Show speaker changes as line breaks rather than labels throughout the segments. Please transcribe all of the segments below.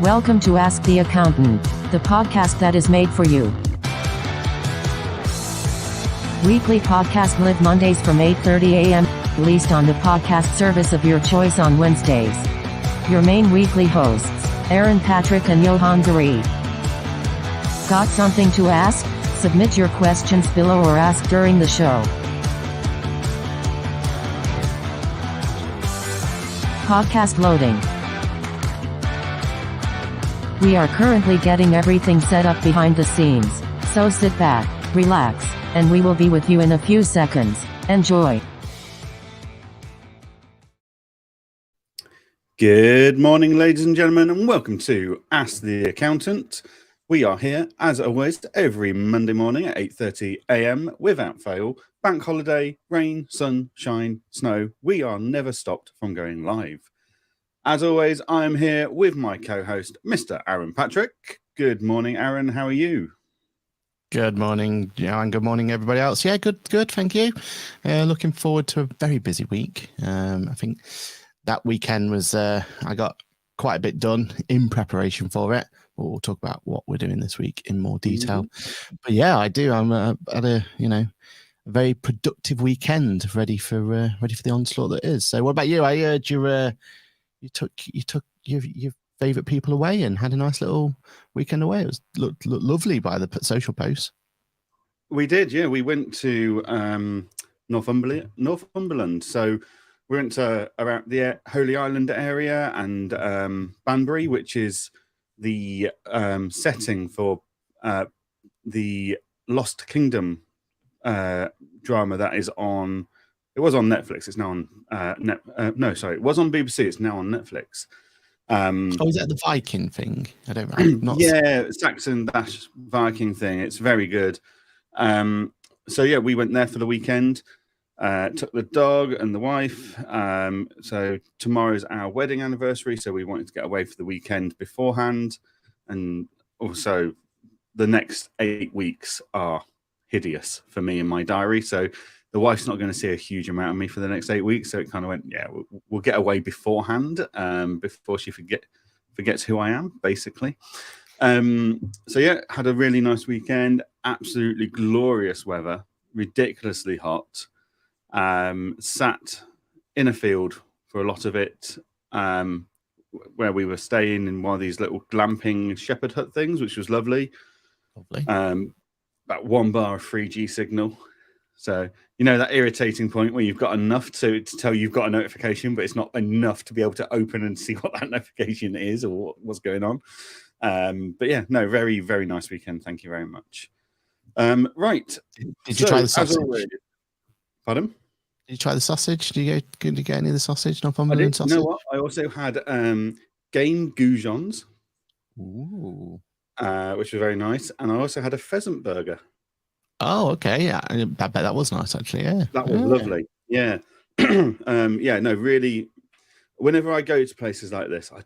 Welcome to Ask the Accountant, the podcast that is made for you. Weekly podcast live Mondays from 8:30 a.m., released on the podcast service of your choice on Wednesdays. Your main weekly hosts, Aaron, Patrick, and Johann. Got something to ask? Submit your questions below or ask during the show. Podcast loading. We are currently getting everything set up behind the scenes, so sit back, relax, and we will be with you in a few seconds. Enjoy.
Good morning, ladies and gentlemen, and welcome to Ask the Accountant. We are here, as always, every Monday morning at 8:30 a.m. without fail. Bank holiday, rain, sun, shine, snow. We are never stopped from going live. As always, I am here with my co-host, Mr. Aaron Patrick. Good morning, Aaron. How are you?
Good morning, and good morning, everybody else. Yeah, good, thank you. Looking forward to a very busy week. I think that weekend was, I got quite a bit done in preparation for it. We'll talk about what we're doing this week in more detail. Mm-hmm. But yeah, I do. I'm at a very productive weekend, ready for the onslaught that is. So, what about you? I heard you took your favourite people away and had a nice little weekend away. It was looked lovely by the social posts.
We did, yeah. We went to Northumberland. So we went to around the Holy Island area and Banbury, which is the setting for the Lost Kingdom drama that is on. It was on Netflix. It's now on it was on BBC. It's now on Netflix.
Is that the Viking thing? I don't know.
Saxon - Viking thing. It's very good. So yeah, we went there for the weekend. Took the dog and the wife. So tomorrow's our wedding anniversary. So we wanted to get away for the weekend beforehand. And also the next 8 weeks are hideous for me in my diary. So the wife's not going to see a huge amount of me for the next 8 weeks. So it kind of went, yeah, we'll get away beforehand, before she forgets who I am, basically. So yeah, had a really nice weekend. Absolutely glorious weather. Ridiculously hot. Sat in a field for a lot of it, where we were staying in one of these little glamping shepherd hut things, which was lovely. About 1 bar of 3G signal. So, that irritating point where you've got enough to tell you've got a notification, but it's not enough to be able to open and see what that notification is or what's going on. But yeah, no, very, very nice weekend. Thank you very much. Right.
Did you try the sausage?
Pardon?
Did you try the sausage? Did you get any of the sausage? Northumberland sausage?
You know what? I also had game goujons, which was very nice. And I also had a pheasant burger.
Oh, okay. Yeah, I bet that was nice, actually. Yeah,
that was lovely. Yeah. Really, whenever I go to places like this, I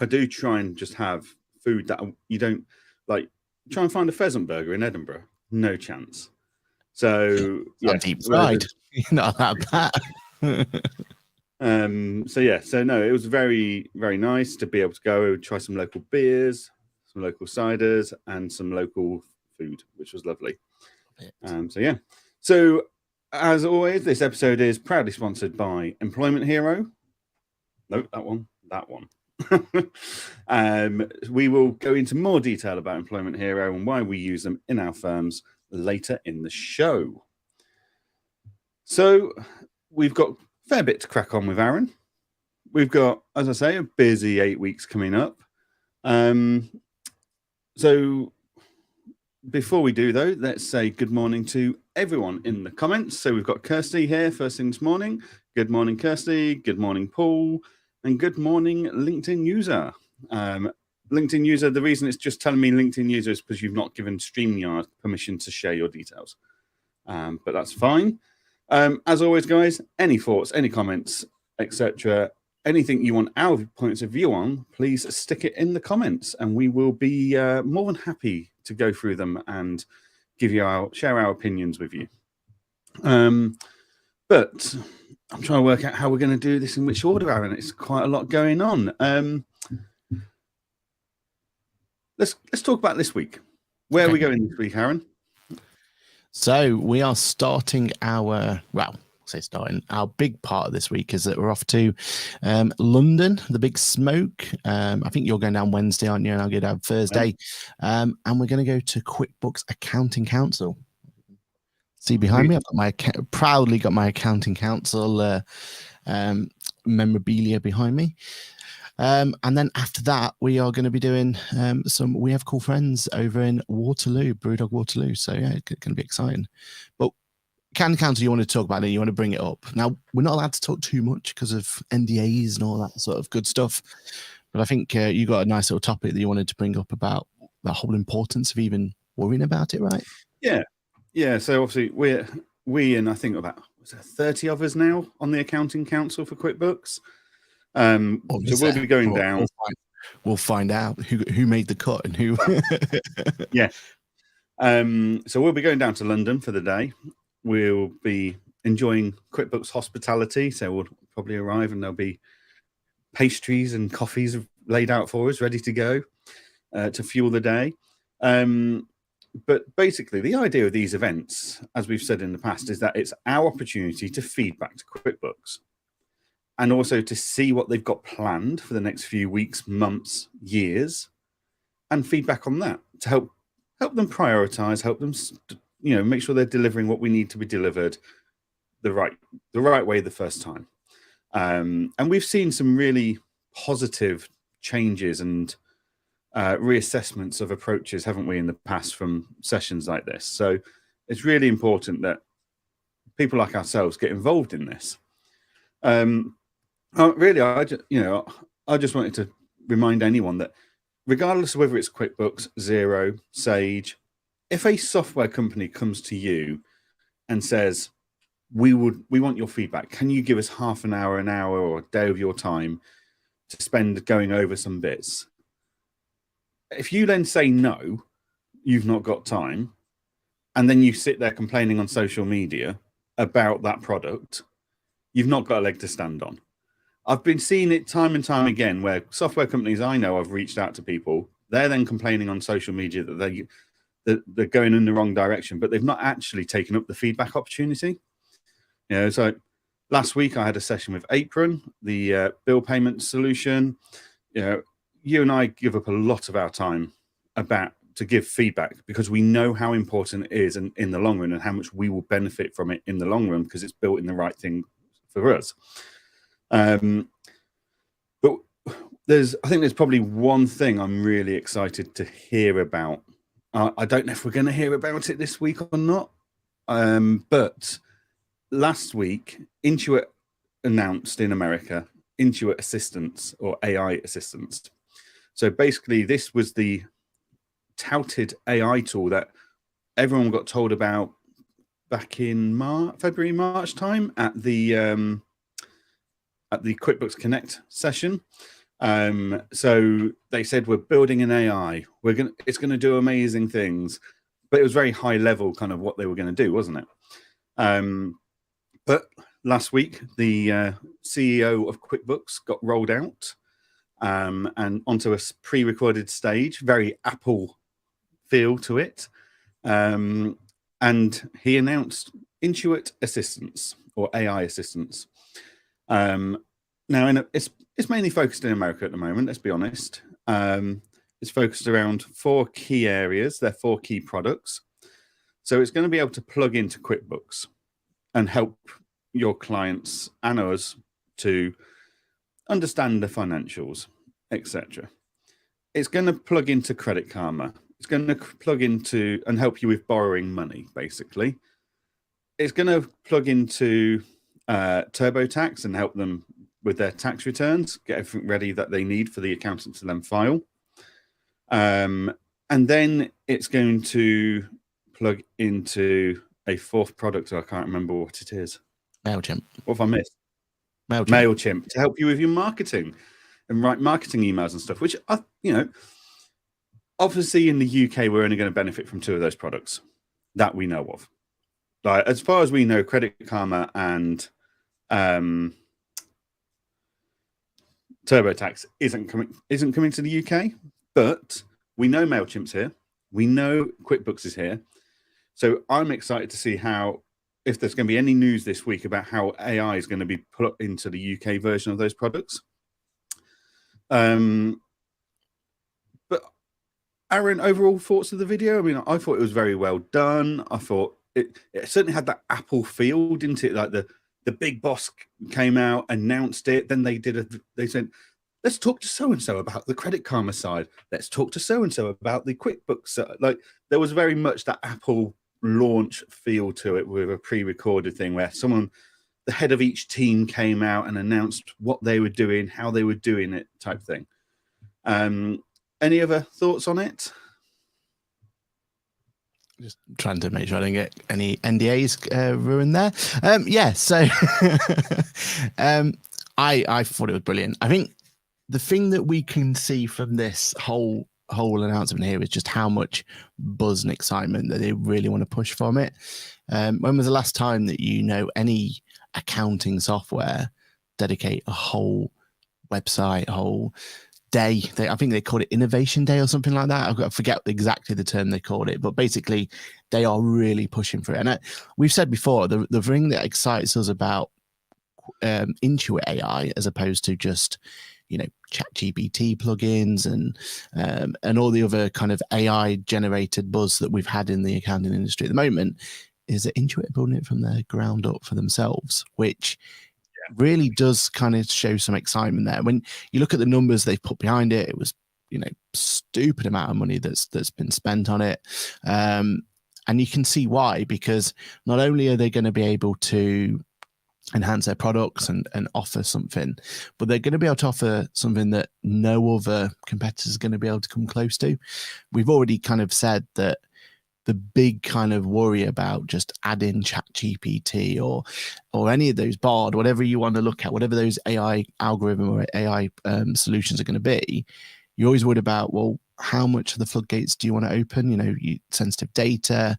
do try and just have food that you don't like. Try and find a pheasant burger in Edinburgh. No chance. So yeah,
deep fried. Not that bad.
So no, it was very, very nice to be able to go try some local beers, some local ciders, and some local food, which was lovely. So as always, this episode is proudly sponsored by Employment Hero. No, that one. We will go into more detail about Employment Hero and why we use them in our firms later in the show. So we've got a fair bit to crack on with, Aaron. We've got, as I say, a busy 8 weeks coming up. So before we do, though, let's say good morning to everyone in the comments. So we've got Kirsty here first thing this morning. Good morning, Kirsty. Good morning, Paul. And good morning, LinkedIn user. LinkedIn user, the reason it's just telling me LinkedIn user is because you've not given StreamYard permission to share your details. But that's fine. As always, guys, any thoughts, any comments, etc., anything you want our points of view on, please stick it in the comments and we will be more than happy to go through them and share our opinions with you. But I'm trying to work out how we're going to do this in which order, Aaron. It's quite a lot going on. let's talk about this week. Where are we going this week, Aaron?
So we are starting our big part of this week is that we're off to London, the big smoke. I think you're going down Wednesday, aren't you? And I'll go down Thursday. And we're going to go to QuickBooks Accounting Council. See behind me, I've got proudly got my Accounting Council memorabilia behind me. And then after that, we are going to be doing we have cool friends over in Waterloo, Brewdog Waterloo. So yeah, it's going to be exciting. But Accounting Council, you want to talk about it, you want to bring it up. Now, we're not allowed to talk too much because of NDAs and all that sort of good stuff. But I think you got a nice little topic that you wanted to bring up about the whole importance of even worrying about it, right?
Yeah. Yeah. So obviously we and I think about 30 of us now on the Accounting Council for QuickBooks. So we'll be going down.
We'll find out who made the cut and who.
Yeah. So we'll be going down to London for the day. We'll be enjoying QuickBooks hospitality. So we'll probably arrive and there'll be pastries and coffees laid out for us, ready to go to fuel the day. But basically, the idea of these events, as we've said in the past, is that it's our opportunity to feed back to QuickBooks and also to see what they've got planned for the next few weeks, months, years, and feedback on that to help them prioritize, help them make sure they're delivering what we need to be delivered the right way the first time. And we've seen some really positive changes and reassessments of approaches, haven't we, in the past from sessions like this? So it's really important that people like ourselves get involved in this. I just wanted to remind anyone that regardless of whether it's QuickBooks, Xero, Sage, if a software company comes to you and says, we want your feedback, can you give us half an hour, or a day of your time to spend going over some bits? If you then say no, you've not got time, and then you sit there complaining on social media about that product, you've not got a leg to stand on. I've been seeing it time and time again where software companies I know have reached out to people. They're then complaining on social media that they're going in the wrong direction, but they've not actually taken up the feedback opportunity. So last week I had a session with Apron, the bill payment solution. You and I give up a lot of our time to give feedback because we know how important it is in the long run and how much we will benefit from it in the long run because it's built in the right thing for us. But I think there's probably one thing I'm really excited to hear about. I don't know if we're going to hear about it this week or not. But last week, Intuit announced in America Intuit Assistants or AI Assistants. So basically, this was the touted AI tool that everyone got told about back in February, March time at the QuickBooks Connect session. So they said, we're building an AI. It's going to do amazing things, but it was very high level kind of what they were going to do, wasn't it? But last week, the CEO of QuickBooks got rolled out and onto a pre-recorded stage, very Apple feel to it. And he announced Intuit Assistants or AI Assistants. Now, it's mainly focused in America at the moment, let's be honest. It's focused around 4 key areas. They're 4 key products. So it's going to be able to plug into QuickBooks and help your clients and us to understand the financials, etc. It's going to plug into Credit Karma. It's going to plug into and help you with borrowing money, basically. It's going to plug into TurboTax and help them with their tax returns, get everything ready that they need for the accountant to then file. And then it's going to plug into a 4th product. So I can't remember what it is.
MailChimp.
What have I missed? MailChimp to help you with your marketing and write marketing emails and stuff, which, obviously in the UK, we're only going to benefit from 2 of those products that we know of. Like, as far as we know, Credit Karma and TurboTax isn't coming to the UK, but We know MailChimp's here. We know QuickBooks is here. So I'm excited to see if there's going to be any news this week about how AI is going to be put into the UK version of those products. But Aaron, overall thoughts of the video? I mean, I thought it was very well done. I thought it certainly had that Apple feel, didn't it? Like the big boss came out, announced it, then they said, let's talk to so-and-so about the Credit Karma side. Let's talk to so-and-so about the QuickBooks. Like, there was very much that Apple launch feel to it with a pre-recorded thing where the head of each team came out and announced what they were doing, how they were doing it type thing. Any other thoughts on it?
Just trying to make sure I don't get any NDAs ruined there. So I thought it was brilliant. I think the thing that we can see from this whole announcement here is just how much buzz and excitement that they really want to push from it. When was the last time that any accounting software dedicate a whole website, a whole day? I think they called it Innovation Day or something like that. I forget exactly the term they called it, but basically they are really pushing for it. And we've said before, the thing that excites us about Intuit AI, as opposed to just ChatGPT plugins and all the other kind of AI generated buzz that we've had in the accounting industry at the moment, is that Intuit are building it from the ground up for themselves, which really does kind of show some excitement there. When you look at the numbers they've put behind it, it was stupid amount of money that's been spent on it, and you can see why, because not only are they going to be able to enhance their products and offer something, but they're going to be able to offer something that no other competitors are going to be able to come close to. We've already kind of said that the big kind of worry about just adding ChatGPT or any of those Bard, whatever you want to look at, whatever those AI algorithm or AI solutions are going to be, you're always worried about, well, how much of the floodgates do you want to open? Sensitive data.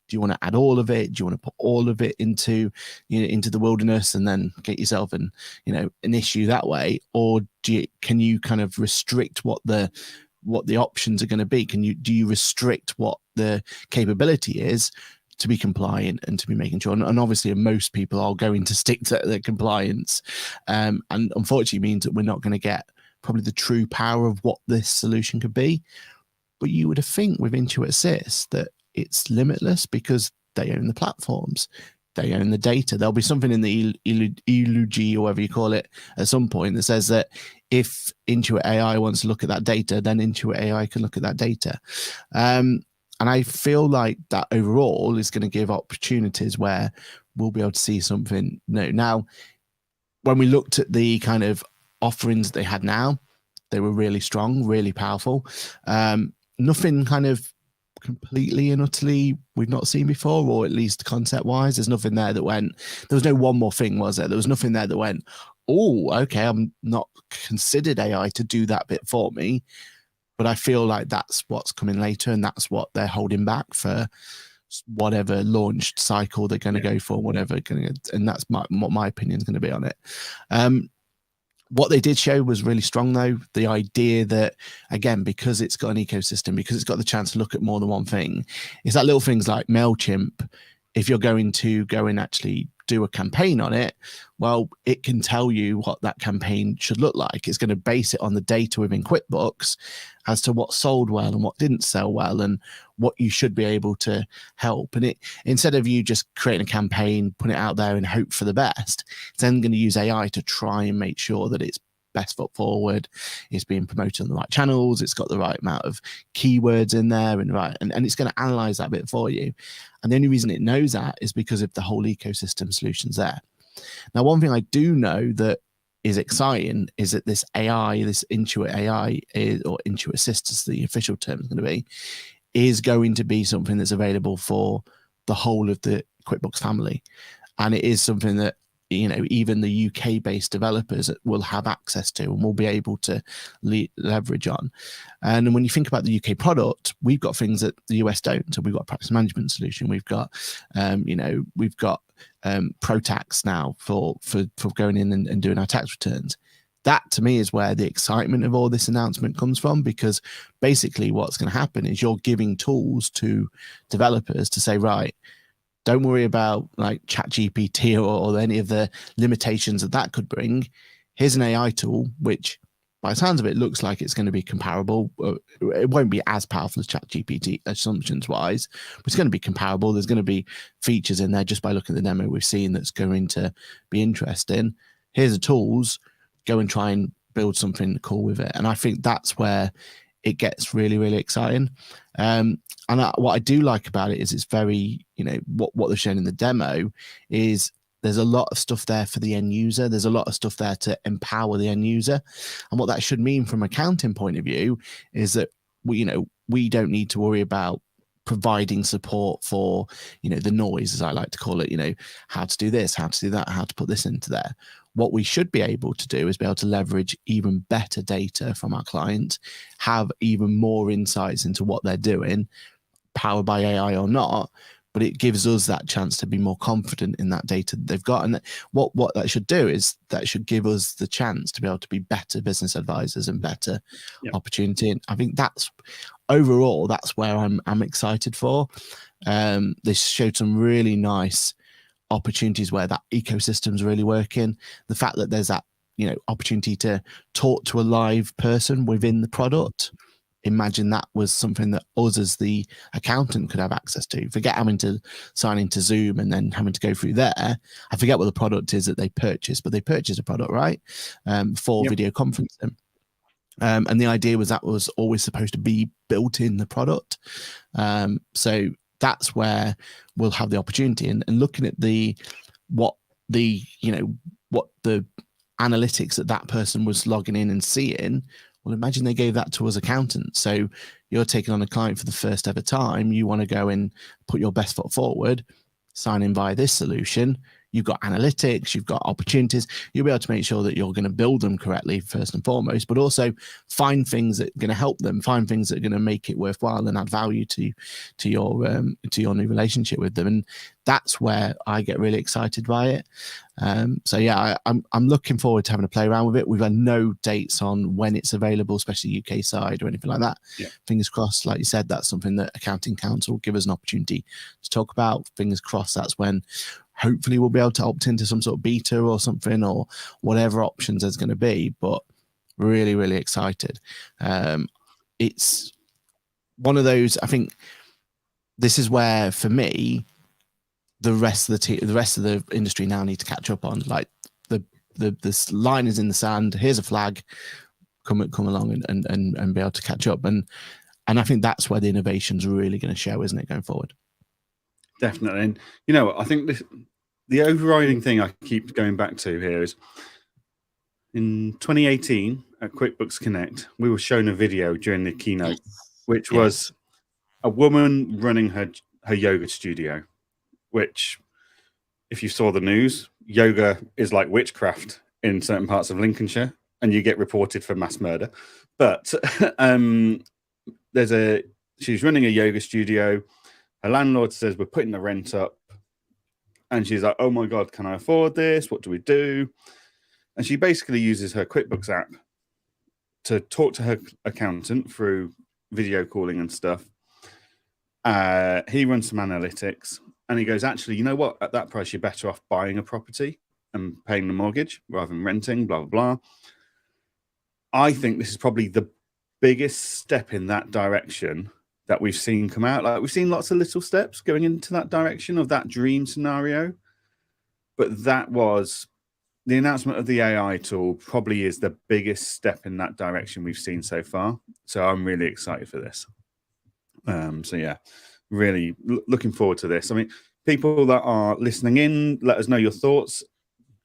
Do you want to add all of it? Do you want to put all of it into the wilderness and then get yourself an issue that way? Or can you kind of restrict what the options are going to be? Do you restrict what the capability is to be compliant and to be making sure? And obviously most people are going to stick to their compliance. And unfortunately means that we're not going to get probably the true power of what this solution could be. But you would think with Intuit Assist that it's limitless because they own the platforms, they own the data. There'll be something in the ELUG or whatever you call it at some point that says that if Intuit AI wants to look at that data, then Intuit AI can look at that data. And I feel like that overall is going to give opportunities where we'll be able to see something new. Now, when we looked at the kind of offerings they had now, they were really strong, really powerful. Nothing kind of completely and utterly we've not seen before, or at least concept wise. There's nothing there that went, there was no one more thing, was there? There was nothing there that went, oh, okay, I'm not considered AI to do that bit for me. But I feel like that's what's coming later, and that's what they're holding back for whatever launched cycle they're going to go for, whatever, and that's what my opinion is going to be on it. What they did show was really strong, though. The idea that, again, because it's got an ecosystem, because it's got the chance to look at more than one thing, is that little things like MailChimp, if you're going to go and actually do a campaign on it, well, it can tell you what that campaign should look like. It's going to base it on the data within QuickBooks as to what sold well and what didn't sell well and what you should be able to help. And it, instead of you just creating a campaign, put it out there and hope for the best, it's then going to use AI to try and make sure that it's best foot forward, it's being promoted on the right channels, it's got the right amount of keywords in there, and it's going to analyze that bit for you. And the only reason it knows that is because of the whole ecosystem solutions there. Now, one thing I do know that is exciting is that this AI, this Intuit AI, or Intuit Assist as the official term is going to be, is going to be something that's available for the whole of the QuickBooks family. And it is something that, you know, even the UK-based developers will have access to and will be able to leverage on. And when you think about the UK product, we've got things that the US don't. So we've got a practice management solution. We've got, we've got ProTax now for going in and doing our tax returns. that to me is where the excitement of all this announcement comes from, because basically what's going to happen is you're giving tools to developers to say, right, don't worry about like ChatGPT or any of the limitations that could bring. Here's an AI tool, which by the sounds of it looks like it's going to be comparable. It won't be as powerful as ChatGPT assumptions wise, but it's going to be comparable. There's going to be features in there just by looking at the demo we've seen that's going to be interesting. Here's the tools, go and try and build something cool with it. And I think that's where it gets really, really exciting. What I do like about it is it's very, what they've shown in the demo is there's a lot of stuff there for the end user. There's a lot of stuff there to empower the end user. And what that should mean from an accounting point of view is that we don't need to worry about providing support for, the noise, as I like to call it, how to do this, how to do that, how to put this into there. What we should be able to do is be able to leverage even better data from our clients, have even more insights into what they're doing, powered by AI or not, but it gives us that chance to be more confident in that data that they've got. And what that should do is that should give us the chance to be able to be better business advisors and better opportunity. And I think that's overall, that's where I'm excited for. They showed some really nice opportunities where that ecosystem's really working. The fact that there's that, opportunity to talk to a live person within the product. Imagine that was something that us as the accountant could have access to. Forget having to sign into Zoom and then having to go through there. I forget what the product is that they purchase, but they purchase a product, right? For video conferencing. And the idea was that was always supposed to be built in the product. So that's where we'll have the opportunity. And looking at what the analytics that person was logging in and seeing, well, imagine they gave that to us accountants. So you're taking on a client for the first ever time. You want to go and put your best foot forward, sign in via this solution. You've got analytics, you've got opportunities. You'll be able to make sure that you're going to build them correctly first and foremost, but also find things that are going to help them, find things that are going to make it worthwhile and add value to your new relationship with them. And that's where I get really excited by it. So yeah, I'm looking forward to having a play around with it. We've had no dates on when it's available, especially UK side or anything like that. Yeah. Fingers crossed, like you said, that's something that Accounting Council will give us an opportunity to talk about. Fingers crossed, that's when hopefully we'll be able to opt into some sort of beta or something, or whatever options there's going to be. But really, really excited. It's one of those, I think this is where, for me, the rest of the industry now need to catch up on. Like the line is in the sand. Here's a flag. Come along and be able to catch up. And I think that's where the innovation's really going to show, isn't it, going forward?
Definitely. And I think the overriding thing I keep going back to here is in 2018 at QuickBooks Connect, we were shown a video during the keynote, which was a woman running her yoga studio, which, if you saw the news, yoga is like witchcraft in certain parts of Lincolnshire, and you get reported for mass murder. But she's running a yoga studio. Her landlord says, we're putting the rent up. And she's like, oh my God, can I afford this? What do we do? And she basically uses her QuickBooks app to talk to her accountant through video calling and stuff. He runs some analytics and he goes, actually, you know what? At that price, you're better off buying a property and paying the mortgage rather than renting, blah, blah, blah. I think this is probably the biggest step in that direction that we've seen come out. Like, we've seen lots of little steps going into that direction of that dream scenario, but that was the announcement of the AI tool probably is the biggest step in that direction we've seen so far. So I'm really excited for this. So yeah, really looking forward to this. I mean, people that are listening in, let us know your thoughts.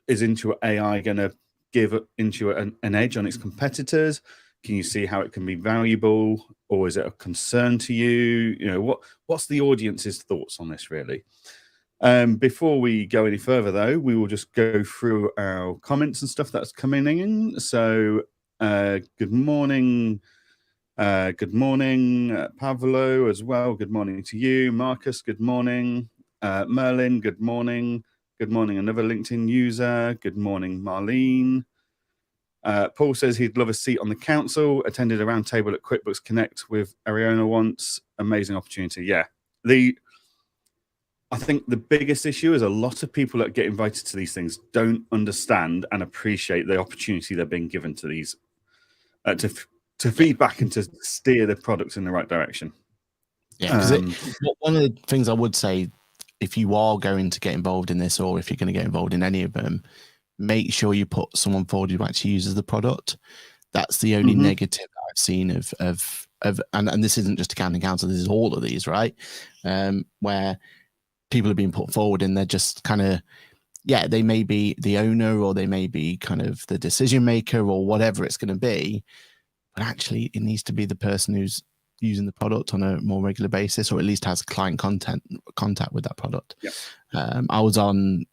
Is Intuit AI going to give Intuit an edge on its competitors? Can you see how it can be valuable, or is it a concern to you? What's the audience's thoughts on this, really? Before we go any further, though, we will just go through our comments and stuff that's coming in. So, good morning. Good morning, Pavlo, as well. Good morning to you. Marcus, good morning. Merlin, good morning. Good morning, another LinkedIn user. Good morning, Marlene. Paul says he'd love a seat on the council. Attended a round table at QuickBooks Connect with Ariana once. Amazing opportunity. Yeah. I think the biggest issue is a lot of people that get invited to these things don't understand and appreciate the opportunity they're being given to these to feedback and to steer the products in the right direction.
Yeah, because one of the things I would say, if you are going to get involved in this, or if you're going to get involved in any of them, make sure you put someone forward who actually uses the product. That's the only negative that I've seen of and this isn't just accounting council, this is all of these, right? Where people are being put forward and they're just kind of, yeah, they may be the owner or they may be kind of the decision maker or whatever it's going to be, but actually it needs to be the person who's using the product on a more regular basis, or at least has client contact with that product.
Yeah.
I was on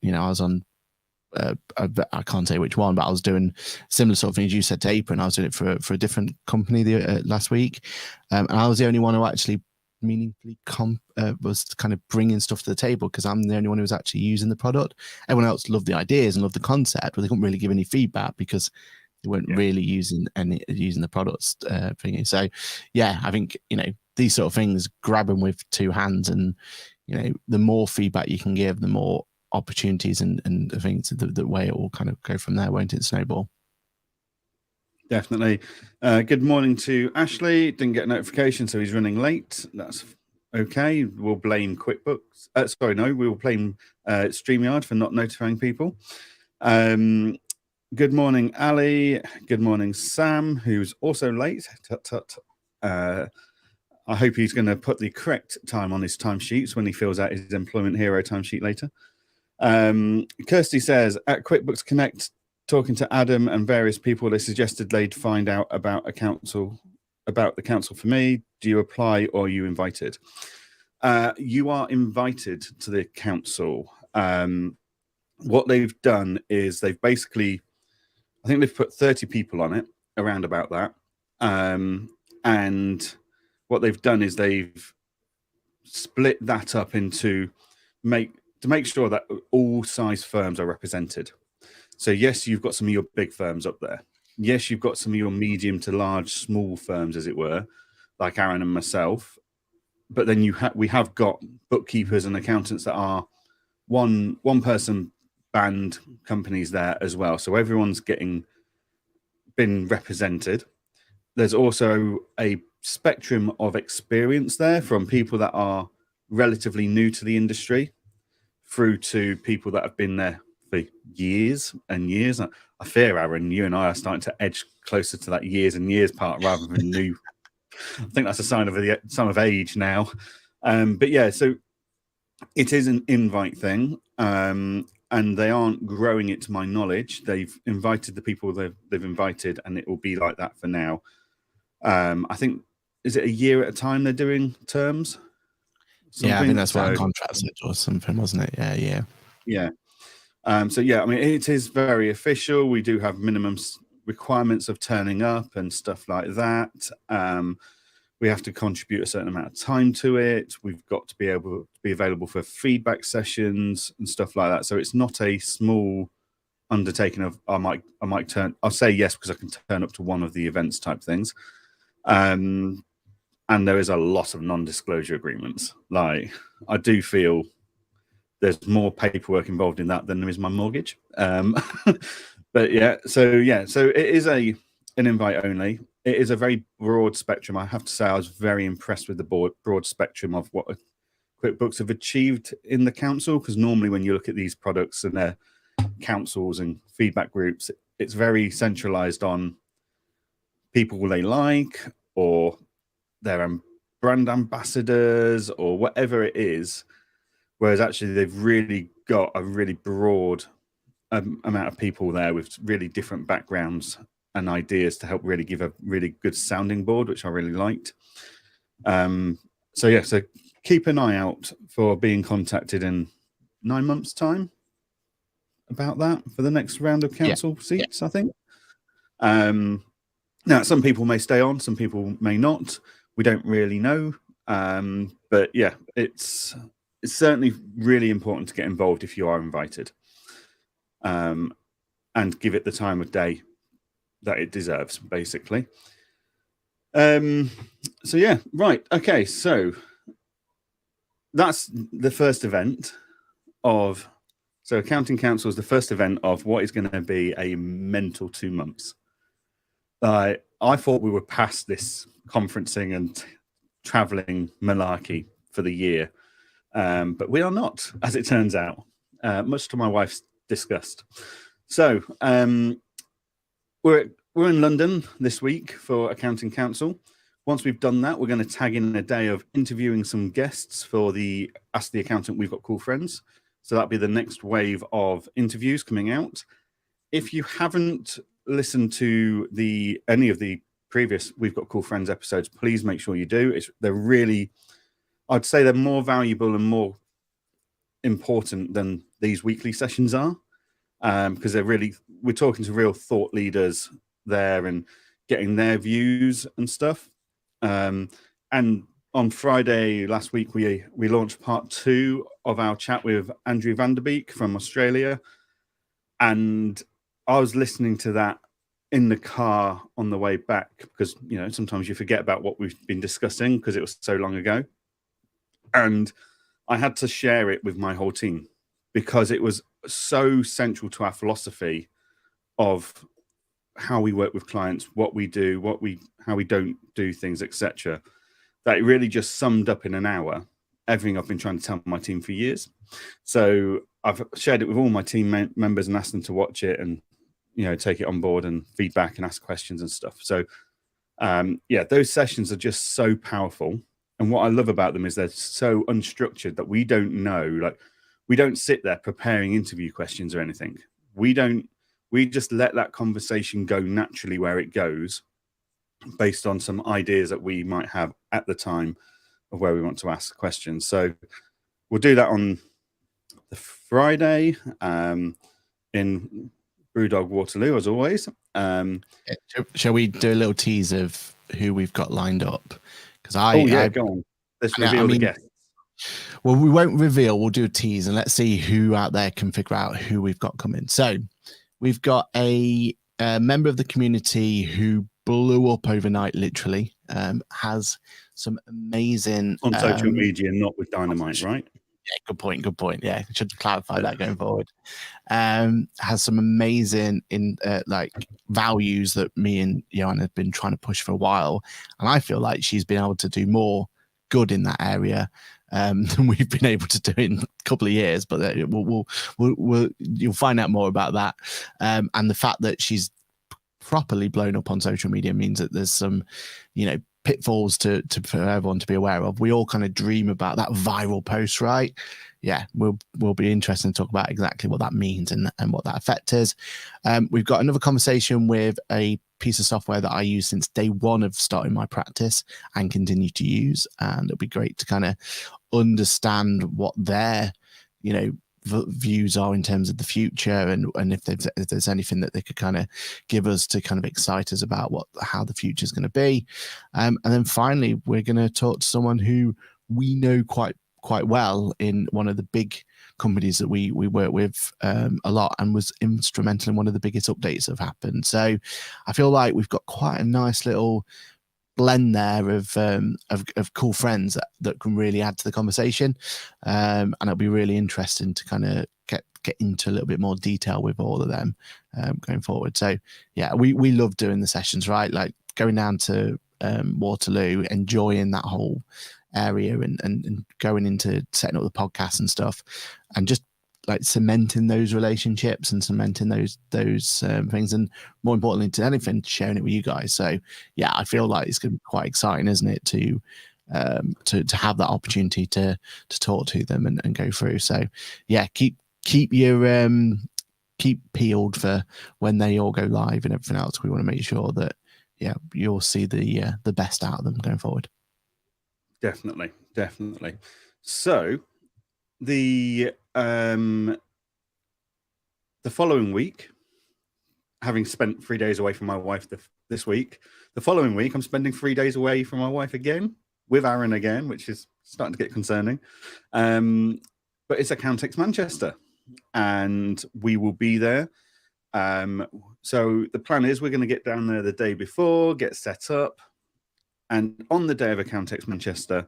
I can't say which one, but I was doing similar sort of things you said to Apron. I was doing it for a different company last week, and I was the only one who actually meaningfully was kind of bringing stuff to the table, because I'm the only one who was actually using the product. Everyone else loved the ideas and loved the concept, but they couldn't really give any feedback because they weren't really using the products thingy. So yeah, I think, these sort of things, grab them with two hands, and the more feedback you can give, the more opportunities and things, the way it will kind of go from there, won't it, snowball?
Definitely. Good morning to Ashley. Didn't get a notification, so he's running late. That's okay. We'll blame QuickBooks. We will blame StreamYard for not notifying people. Good morning, Ali. Good morning, Sam, who's also late. I hope he's going to put the correct time on his timesheets when he fills out his Employment Hero timesheet later. Kirsty says, at QuickBooks Connect, talking to Adam and various people, they suggested they'd find out about the council for me. Do you apply or are you invited? You are invited to the council. What they've done is they've basically, I think they've put 30 people on it, around about that. And what they've done is they've split that up to make sure that all size firms are represented. So yes, you've got some of your big firms up there. Yes, you've got some of your medium to large, small firms, as it were, like Aaron and myself. But then we have got bookkeepers and accountants that are one person band companies there as well. So everyone's been represented. There's also a spectrum of experience there, from people that are relatively new to the industry through to people that have been there for years and years. I fear, Aaron, you and I are starting to edge closer to that years and years part rather than new. I think that's a sign of age now. But yeah, so it is an invite thing, and they aren't growing it to my knowledge. They've invited the people they've invited, and it will be like that for now. I think, is it a year at a time they're doing terms?
Yeah, I think that's what contract said or something, wasn't it? Yeah.
So yeah, I mean, it is very official. We do have minimum requirements of turning up and stuff like that. We have to contribute a certain amount of time to it. We've got to be able to be available for feedback sessions and stuff like that. So it's not a small undertaking of I'll say yes because I can turn up to one of the events type things. And there is a lot of non-disclosure agreements. Like, I do feel there's more paperwork involved in that than there is my mortgage. But yeah, so it is an invite only. It is a very broad spectrum. I have to say I was very impressed with the broad spectrum of what QuickBooks have achieved in the council, because normally when you look at these products and their councils and feedback groups, it's very centralized on people they like or their brand ambassadors or whatever it is, whereas actually they've really got a really broad amount of people there with really different backgrounds and ideas to help really give a really good sounding board, which I really liked. So keep an eye out for being contacted in 9 months' time about that for the next round of council seats, I think. Now, some people may stay on, some people may not. We don't really know. But yeah, it's certainly really important to get involved if you are invited, and give it the time of day that it deserves, basically. So yeah, right. Okay, so that's the first event of. So Accounting Council is the first event of what is going to be a mental 2 months. I thought we were past this conferencing and traveling malarkey for the year, but we are not, as it turns out, much to my wife's disgust. So we're in London this week for Accounting Council. Once we've done that, we're going to tag in a day of interviewing some guests for the Ask the Accountant We've Got Cool Friends. So that'll be the next wave of interviews coming out. If you haven't listened to any of the previous We've Got Cool Friends episodes, please make sure you do. They're really, I'd say they're more valuable and more important than these weekly sessions are, because we're talking to real thought leaders there and getting their views and stuff. And on Friday last week, we launched part 2 of our chat with Andrew van der Beek from Australia. And I was listening to that in the car on the way back because, sometimes you forget about what we've been discussing because it was so long ago. And I had to share it with my whole team because it was so central to our philosophy of how we work with clients, what we do, how we don't do things, etc. That it really just summed up in an hour everything I've been trying to tell my team for years. So I've shared it with all my team members and asked them to watch it and, take it on board and feedback and ask questions and stuff. So, those sessions are just so powerful. And what I love about them is they're so unstructured that we don't know, we don't sit there preparing interview questions or anything. We just let that conversation go naturally where it goes based on some ideas that we might have at the time of where we want to ask questions. So we'll do that on the Friday in Brewdog Waterloo, as always.
Shall we do a little tease of who we've got lined up? Because
go on. Let's reveal the guests.
Well, we won't reveal. We'll do a tease and let's see who out there can figure out who we've got coming. So we've got a member of the community who blew up overnight, literally, has some amazing...
On social media, not with Dynamite, right?
Yeah, good point. Yeah, I should clarify that going forward. Has some amazing values that me and Johann have been trying to push for a while. And I feel like she's been able to do more good in that area than we've been able to do in a couple of years. But you'll find out more about that. And the fact that she's properly blown up on social media means that there's some, pitfalls for everyone to be aware of. We all kind of dream about that viral post, right? Yeah, we'll be interested to talk about exactly what that means and what that effect is. We've got another conversation with a piece of software that I use since day one of starting my practice and continue to use, and it'll be great to kind of understand what their views are in terms of the future and if there's anything that they could kind of give us to kind of excite us about how the future is going to be. And then finally, we're going to talk to someone who we know quite well in one of the big companies that we work with a lot and was instrumental in one of the biggest updates that have happened. So I feel like we've got quite a nice little blend there of cool friends that can really add to the conversation, and it'll be really interesting to kind of get into a little bit more detail with all of them going forward. So yeah, we love doing the sessions, right? Like going down to Waterloo, enjoying that whole area and going into setting up the podcast and stuff, and just like cementing those relationships and cementing those things, and more importantly to anything, sharing it with you guys. So yeah, I feel like it's going to be quite exciting, isn't it, to have that opportunity to talk to them and go through. So yeah, keep peeled for when they all go live and everything else. We want to make sure that you'll see the best out of them going forward.
Definitely. So the following week, having spent 3 days away from my wife this week, the following week I'm spending 3 days away from my wife again with Aaron again, which is starting to get concerning. But it's Accountex Manchester, and we will be there. So the plan is we're going to get down there the day before, get set up. And on the day of Accountex Manchester,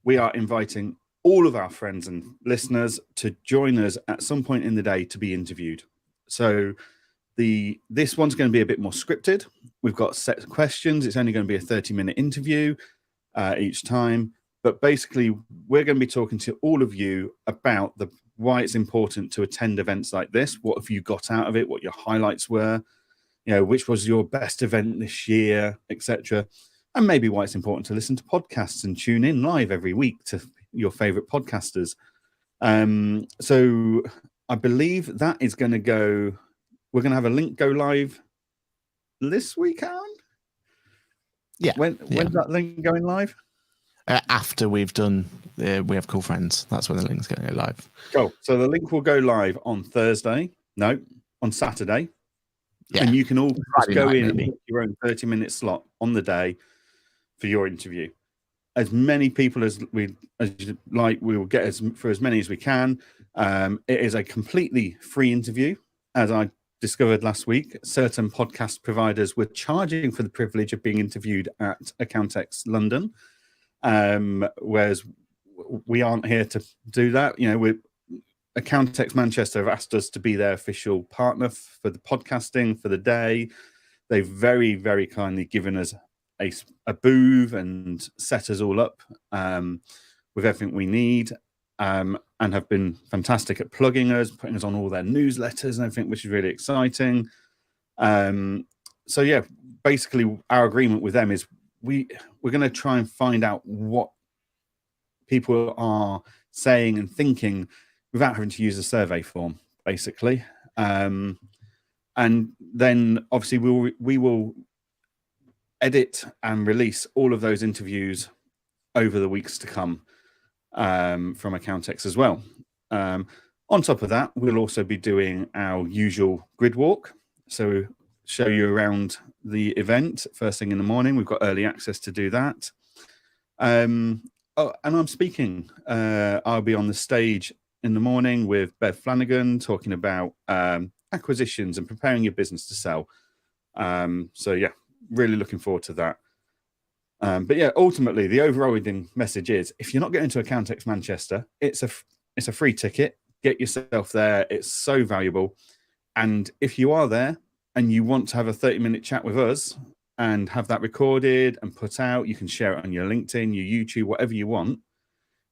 we are inviting all of our friends and listeners to join us at some point in the day to be interviewed. So this one's going to be a bit more scripted. We've got set questions. It's only going to be a 30-minute interview each time. But basically, we're going to be talking to all of you about why it's important to attend events like this. What have you got out of it? What your highlights were? Which was your best event this year, etc. And maybe why it's important to listen to podcasts and tune in live every week to your favorite podcasters. So I believe that is going to go. We're going to have a link go live this week, Aaron?
Yeah.
When's that link going live?
After we've done, we have cool friends. That's when the link's going to go live.
Cool. So the link will go live on Thursday. No, on Saturday.
Yeah.
And you can all just go in
maybe.
and book your own 30-minute slot on the day for your interview. As many people as we will get for as many as we can. It is a completely free interview, as I discovered last week. Certain podcast providers were charging for the privilege of being interviewed at Accountex London, whereas we aren't here to do that. Accountex Manchester have asked us to be their official partner for the podcasting for the day. They've very, very kindly given us a booth and set us all up with everything we need, and have been fantastic at plugging us, putting us on all their newsletters and everything, which is really exciting. So yeah, basically our agreement with them is we're going to try and find out what people are saying and thinking without having to use a survey form, basically. And then obviously we will edit and release all of those interviews over the weeks to come from Accountex as well. On top of that, we'll also be doing our usual grid walk. So show you around the event first thing in the morning. We've got early access to do that. And I'm speaking. I'll be on the stage in the morning with Bev Flanagan talking about acquisitions and preparing your business to sell. So yeah, really looking forward to that. But yeah, ultimately the overriding message is if you're not getting to Accountex Manchester, it's a free ticket. Get yourself there. It's so valuable. And if you are there and you want to have a 30-minute chat with us and have that recorded and put out, you can share it on your LinkedIn, your YouTube, whatever you want.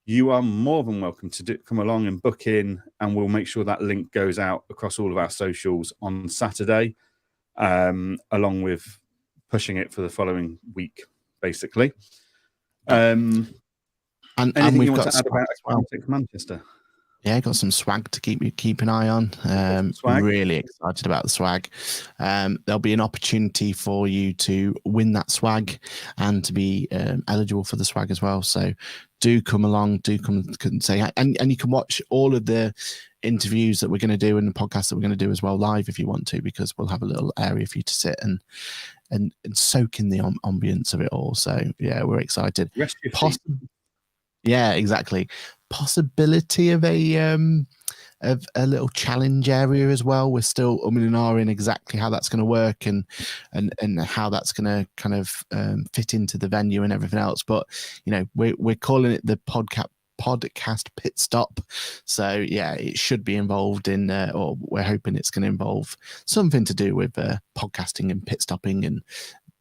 You are more than welcome to come along and book in, and we'll make sure that link goes out across all of our socials on Saturday, along with pushing it for the following week, basically.
And
anything
we've
you want
got
to add about Accountex Manchester?
Yeah, got some swag to keep an eye on. Really excited about the swag. There'll be an opportunity for you to win that swag and to be eligible for the swag as well. So do come along, do come and say, and you can watch all of the interviews that we're going to do and the podcast that we're going to do as well live if you want to, because we'll have a little area for you to sit and soak in the ambience of it all. So yeah, we're excited. Yeah, exactly. Possibility of a little challenge area as well. We're still and ahhing in exactly how that's going to work and how that's going to kind of fit into the venue and everything else. But we're calling it the podcast pit stop. So yeah, it should be involved in, or we're hoping it's going to involve something to do with podcasting and pit stopping and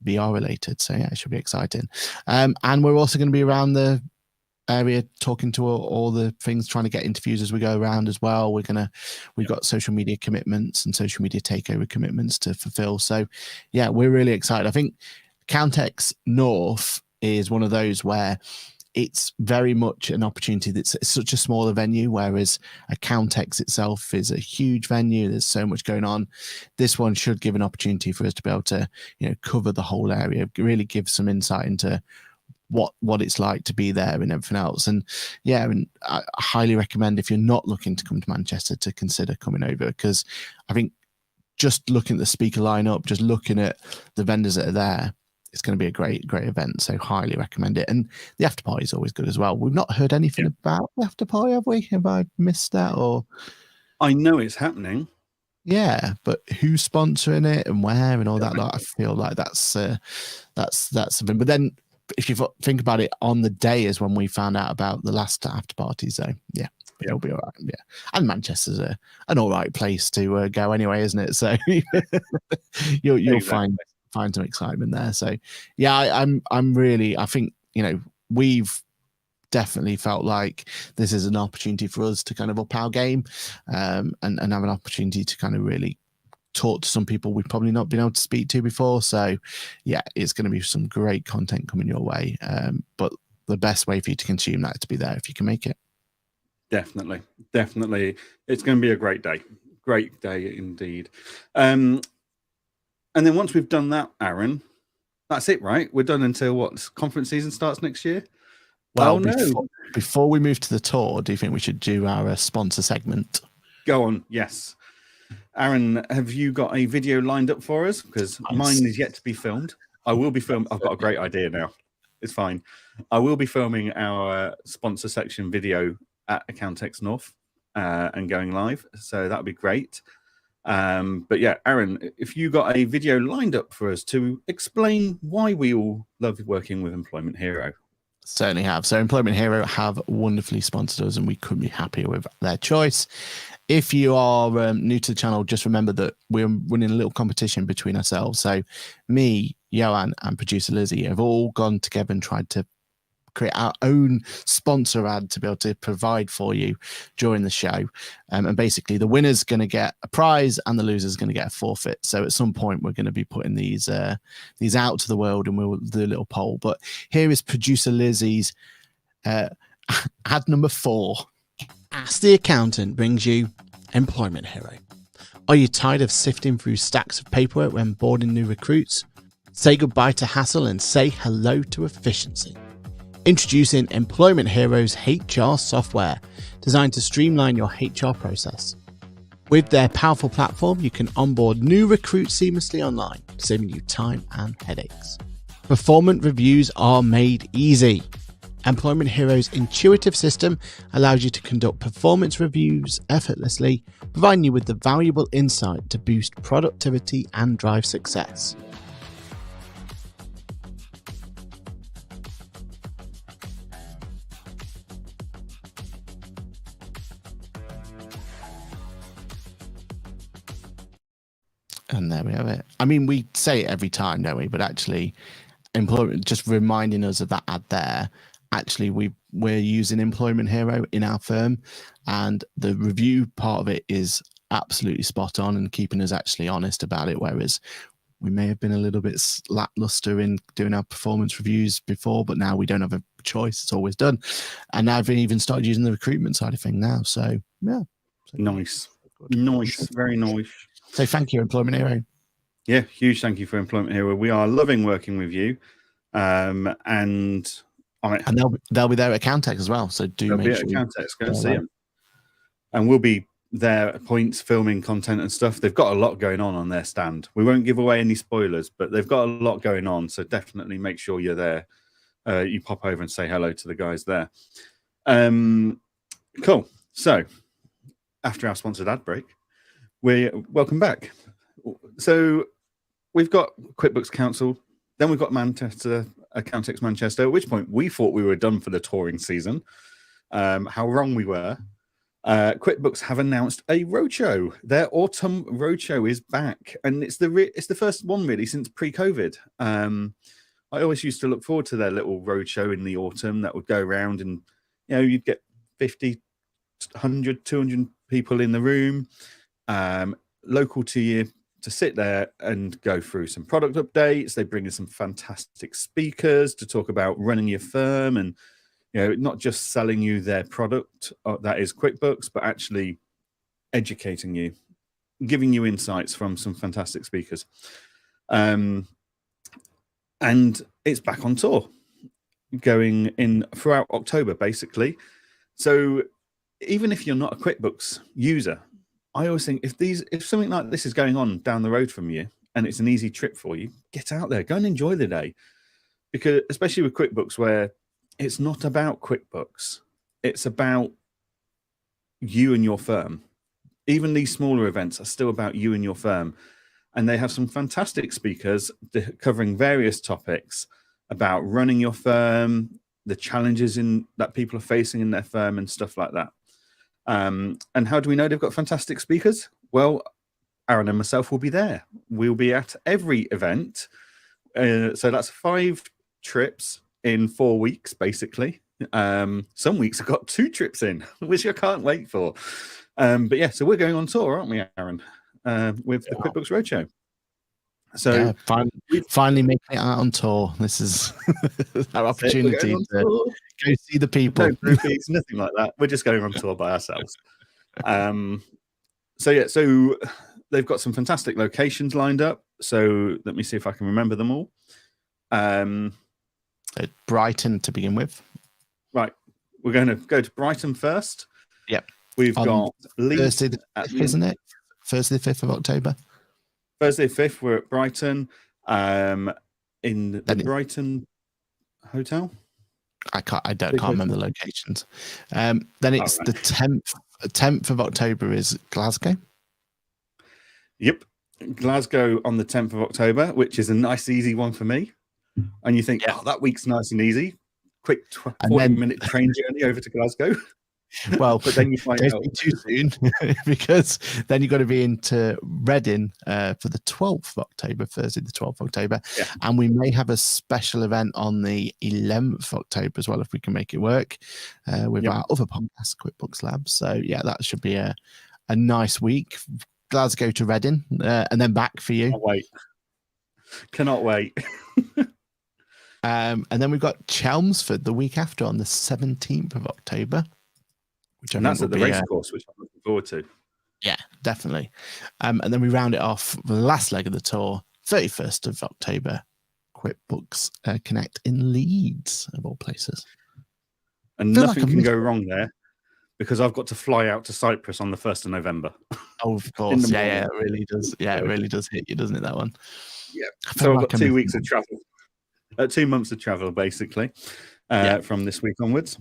VR related. So yeah, it should be exciting. And we're also going to be around the area talking to all the things, trying to get interviews as we go around as well. We've got social media commitments and social media takeover commitments to fulfill. So yeah, we're really excited. I think Accountex North is one of those where it's very much an opportunity that's such a smaller venue, whereas Accountex itself is a huge venue. There's so much going on. This one should give an opportunity for us to be able to, cover the whole area, really give some insight into what it's like to be there and everything else. And yeah, and I highly recommend, if you're not looking to come to Manchester, to consider coming over, because I think just looking at the speaker lineup, just looking at the vendors that are there, it's going to be a great event. So highly recommend it. And the after party is always good as well. We've not heard anything about the after party, have we? Have I missed that? Or
I know it's happening.
Yeah, but who's sponsoring it and where and all that? Like, I feel like that's something. But then, if you think about it, on the day is when we found out about the last after party. So yeah, it'll be all right. Yeah, and Manchester's an all right place to go anyway, isn't it? So you'll find some excitement there. So yeah, I'm really. I think we've definitely felt like this is an opportunity for us to kind of up our game and have an opportunity to kind of really talk to some people we've probably not been able to speak to before. So yeah, it's going to be some great content coming your way. But the best way for you to consume that is to be there if you can make it.
Definitely. It's going to be a great day indeed. And then once we've done that, Aaron, that's it, right? We're done until what? Conference season starts next year?
Well, before we move to the tour, do you think we should do our sponsor segment?
Go on, yes. Aaron, have you got a video lined up for us? Because mine is yet to be filmed. I will be filmed. I've got a great idea now. It's fine. I will be filming our sponsor section video at Accountex North and going live. So that'll be great. But yeah, Aaron, if you got a video lined up for us to explain why we all love working with Employment Hero.
Certainly have. So Employment Hero have wonderfully sponsored us and we couldn't be happier with their choice. If you are new to the channel, just remember that we're running a little competition between ourselves. So me, Johann and producer Lizzie have all gone together and tried to create our own sponsor ad to be able to provide for you during the show. And basically the winner's going to get a prize and the loser's going to get a forfeit. So at some point we're going to be putting these out to the world and we'll do a little poll. But here is producer Lizzie's ad number 4.
Ask the Accountant brings you Employment Hero. Are you tired of sifting through stacks of paperwork when boarding new recruits? Say goodbye to hassle and say hello to efficiency. Introducing Employment Hero's HR software, designed to streamline your HR process. With their powerful platform, you can onboard new recruits seamlessly online, saving you time and headaches. Performance reviews are made easy. Employment Hero's intuitive system allows you to conduct performance reviews effortlessly, providing you with the valuable insight to boost productivity and drive success.
And there we have it. I mean, we say it every time, don't we? But actually, employment, just reminding us of that ad there. Actually, we're using Employment Hero in our firm, and the review part of it is absolutely spot on and keeping us actually honest about it. Whereas we may have been a little bit lackluster in doing our performance reviews before, but now we don't have a choice. It's always done. And now I've even started using the recruitment side of thing now. So yeah.
Nice. Very nice.
So thank you, Employment Hero.
Yeah, huge thank you for Employment Hero. We are loving working with you. And
they'll be there at Accountex as well. So
make sure Accountex, go and see them. And we'll be there at points filming content and stuff. They've got a lot going on their stand. We won't give away any spoilers, but they've got a lot going on. So definitely make sure you're there. You pop over and say hello to the guys there. Cool. So after our sponsored ad break, we're welcome back. So we've got QuickBooks Council, then we've got Accountex Manchester, at which point we thought we were done for the touring season. How wrong we were. QuickBooks have announced a roadshow. Their autumn roadshow is back, and it's the first one really since pre-COVID. I always used to look forward to their little roadshow in the autumn that would go around, and you'd get 50, 100, 200 people in the room. Local to you, to sit there and go through some product updates. They bring in some fantastic speakers to talk about running your firm and not just selling you their product that is QuickBooks, but actually educating you, giving you insights from some fantastic speakers. And it's back on tour, going in throughout October basically. So even if you're not a QuickBooks user, I always think if something like this is going on down the road from you and it's an easy trip for you, get out there, go and enjoy the day. Because especially with QuickBooks, where it's not about QuickBooks, it's about you and your firm. even these smaller events are still about you and your firm. And they have some fantastic speakers covering various topics about running your firm, the challenges that people are facing in their firm and stuff like that. And how do we know they've got fantastic speakers? Well, Aaron and myself will be there. We'll be at every event. So that's 5 trips in 4 weeks, basically. Some weeks I've got 2 trips in, which I can't wait for. But yeah, so we're going on tour, aren't we, Aaron? With the QuickBooks Roadshow. So
yeah, finally making it out on tour. This is our opportunity to go see the people.
No groupies, nothing like that. We're just going on tour by ourselves. So they've got some fantastic locations lined up. So let me see if I can remember them all.
Brighton to begin with.
Right, we're going to go to Brighton first.
Yep.
We've got Leeds,
Thursday the 5th, isn't it? Thursday the 5th of October.
Thursday 5th, we're at Brighton, in the Brighton Hotel.
I can't remember the locations. Then it's the 10th of October is Glasgow.
Yep, Glasgow on the 10th of October, which is a nice, easy one for me. And you think, oh, that week's nice and easy. Quick 40-minute train journey over to Glasgow.
Well,
but then you find out
too soon because then you've got to be into Reading for the 12th of October, Thursday, the 12th of October. Yeah. And we may have a special event on the 11th of October as well, if we can make it work with our other podcast, QuickBooks Labs. So, yeah, that should be a nice week. Glasgow to Reading and then back for you.
Cannot wait.
And then we've got Chelmsford the week after on the 17th of October.
And that's at the race course, which I'm looking forward to.
Yeah, definitely. And then we round it off with the last leg of the tour, 31st of October, QuickBooks Connect in Leeds, of all places.
And nothing can go wrong there because I've got to fly out to Cyprus on the 1st of November.
Oh, of course. Yeah, it really does. Yeah, it really does hit you, doesn't it, that one?
Yeah. So I've got 2 weeks of travel. 2 months of travel, basically, from this week onwards.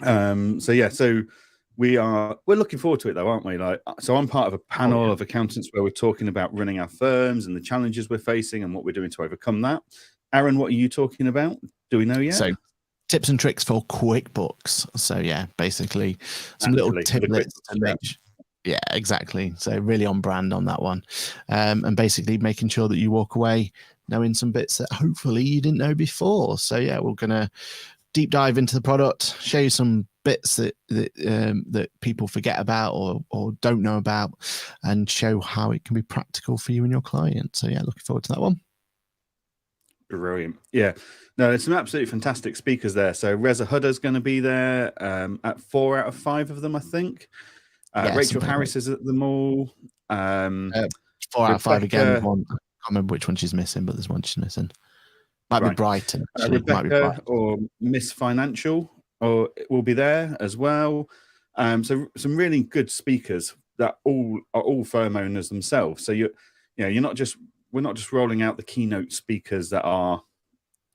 So we're looking forward to it though, aren't we? So I'm part of a panel of accountants where we're talking about running our firms and the challenges we're facing and what we're doing to overcome that. Aaron, what are you talking about? Do we know yet?
So tips and tricks for QuickBooks. So yeah, basically some little tiplets to make. Yeah, exactly. So really on brand on that one. And basically making sure that you walk away knowing some bits that hopefully you didn't know before. So yeah, we're going to deep dive into the product, show you some bits that people forget about or don't know about, and show how it can be practical for you and your client. So yeah, looking forward to that one.
Brilliant. Yeah. No, there's some absolutely fantastic speakers there. So Reza Hudda's going to be there at 4 out of 5 of them, I think. Rachel Harris is at them all. 4
out of 5 again. One, I can't remember which one she's missing, but there's one she's missing. Might be Brighton.
Rebecca or Miss Financial will be there as well. So some really good speakers that are all firm owners themselves. So we're not just rolling out the keynote speakers that are,